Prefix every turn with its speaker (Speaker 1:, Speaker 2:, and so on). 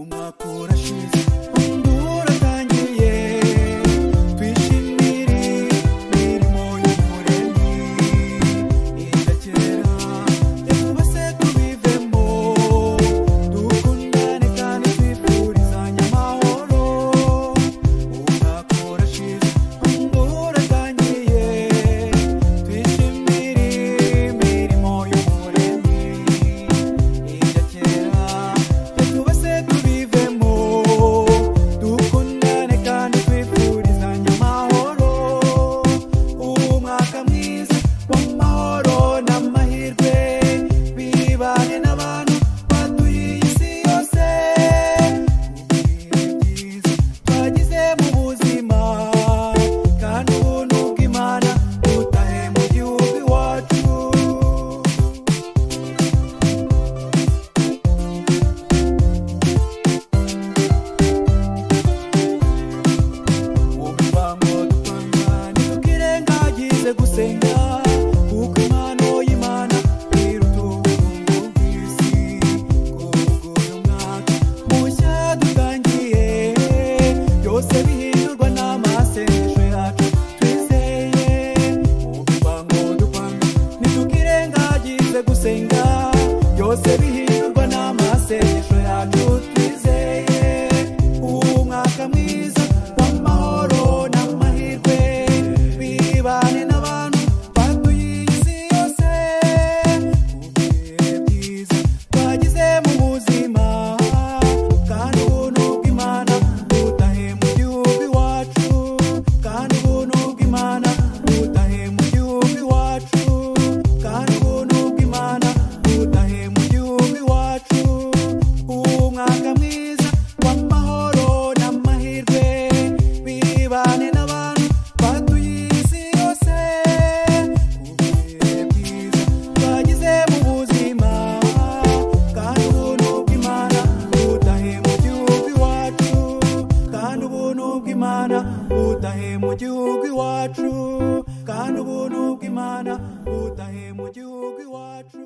Speaker 1: umwaka urashize undi uratangiye twishimire imirimo y'umuremyi idakera twese tubivemo dukundane kandi twifurizanye amahoro umwaka urashize undi uratangiye twishimire imirimo y'umuremyi idakera twese tubivemo dukundane kandi twifurizanye amahoro umwaka mwiza w'amahoro n'amahirwe bibane n'abantu batuye isi yose ubwiza twagize mu buzima kandi ubuntu bw'Imana butahe mu gihugu iwacu ubivamo dupanga ntitukirengagize gusenga kuko impano y'Imana iruta ubukungu bw'isi kubw'uyu mwaka mushya dutangiye byose bihindurwa n'amasengesho yacu twizeye ubivamo dupanga ntitukirengagize gusenga byose bihindurwa n'amasengesho yacu twizeye umwaka mwiza w'amahoro n'amahirwe bibane n'abantu batuye isi yose ibihe byiza twagize mu buzima kandi ubuntu bw'Imana butahe mu gihugu iwacu kandi ubuntu bw'Imana butahe mu gihugu iwacu kandi ubuntu bw'Imana butahe mu gihugu iwacu umwaka mwiza w'amahoro n'amahirwe bibane n'abantu batuye isi yose ibihe byiza twagize mu buzima kandi ubuntu bw'Imana butahe mu gihugu iwacu kandi ubuntu bw'Imana butahe mu gihugu iwacu kandi ubuntu bw'Imana butahe mu gihugu iwacu.